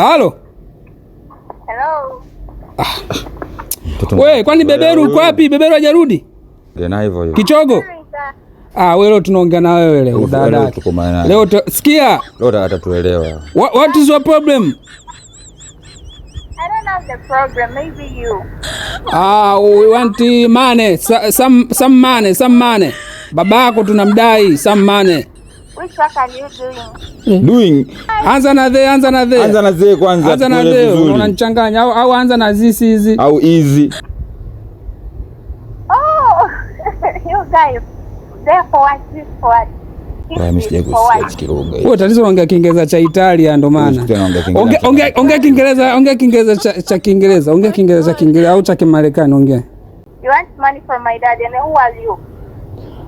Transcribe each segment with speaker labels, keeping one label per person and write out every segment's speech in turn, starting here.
Speaker 1: Halo.
Speaker 2: Hello.
Speaker 1: We, kwani beberu uko wapi? Beberu hajarudi?
Speaker 3: Na hivyo hivyo.
Speaker 1: Kichogo? Wewe leo tunaongea na wewe leo dada. Leo sikia.
Speaker 3: Leo atatuelewa.
Speaker 1: What is your problem?
Speaker 2: I don't know the problem, maybe you.
Speaker 1: We want money, some money. Babako tunamdai some money.
Speaker 2: Which work are you doing?
Speaker 3: Doing.
Speaker 1: Anza na the.
Speaker 3: Anza na the kwanza.
Speaker 1: Anza na the, unanichanganya au anza na zisi hizi.
Speaker 3: Au easy.
Speaker 2: Oh, you guys. Therefore what this for?
Speaker 3: Mimi sijakusikia kidogo.
Speaker 1: Wewe tatizo unaongea Kiingereza cha Italia ndo maana. Ongea Kiingereza cha Kiingereza. Ongea Kiingereza cha Kiingereza au cha Kimarekani ongea.
Speaker 2: You want money from my dad and who are you?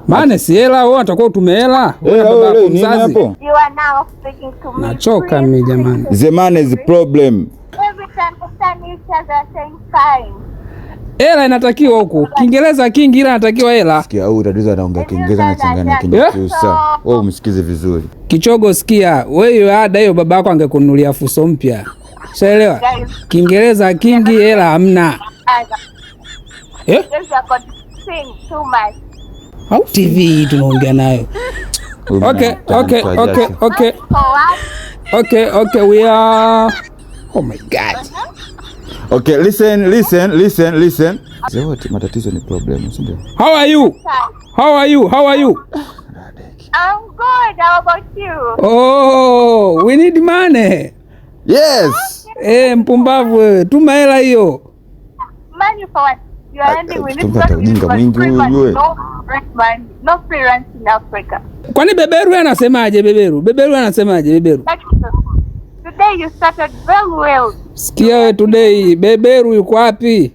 Speaker 1: Maana si hela wewe utakuwa utumehela. Wewe baba mzazi.
Speaker 2: You are now speaking to me.
Speaker 1: Nachoka mimi jamani.
Speaker 3: The man is the problem.
Speaker 2: Every time we understand each other saying fine.
Speaker 1: Hela inatakiwa huku. Kiingereza kingi ila inatakiwa hela.
Speaker 3: Sikia au tatizo anaongea Kiingereza na changanya Kiingereza. Wewe umsikize vizuri.
Speaker 1: Kichogo sikia, wewe ada hiyo babako angekununulia fuso mpya. Unaelewa? Kiingereza kingi hela hamna.
Speaker 2: You are sing too much.
Speaker 1: Au TV tunaongea nayo. Okay, we are. Oh my God.
Speaker 3: Okay, listen. Zote matatizo ni problem, si ndio?
Speaker 1: How are you?
Speaker 2: I'm good. How about you?
Speaker 1: Oh, we need money.
Speaker 3: Yes.
Speaker 1: Mpumbavu wewe. Tuma hela hiyo.
Speaker 2: Money for what? You are ending with no parents in Africa.
Speaker 1: Kwani beberu anasemaje beberu?
Speaker 2: Today you started very well.
Speaker 1: Sikia wewe today beberu yuko wapi?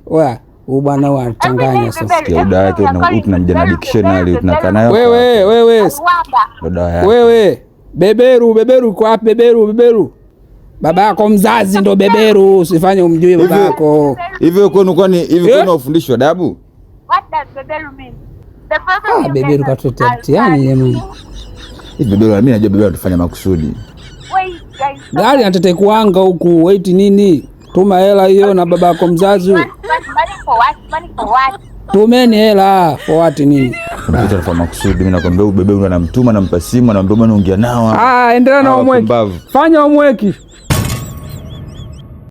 Speaker 1: Bwana wachanganya sasa.
Speaker 3: Sikia dada yake tunamjana dictionary tunakaa nayo.
Speaker 1: Wewe beberu yuko wapi beberu? Babako mzazi ndo beberu, usifanye umjue babako.
Speaker 3: Hivyo kwani unafundishwa adabu?
Speaker 2: What does beberu mean? The person
Speaker 1: beberu katotea mtihani jamani.
Speaker 3: Hivi beberu mimi najua beberu atafanya makusudi.
Speaker 1: Gari anatete kuanga huku, wait nini? Tuma hela hiyo na babako mzazi.
Speaker 2: Money for what?
Speaker 1: Tumeni hela for what nini?
Speaker 3: Mtu anafanya makusudi, mimi nakwambia beberu anamtuma nampa simu anamwambia bwana ongea nao.
Speaker 1: Endelea na homework. Fanya homework.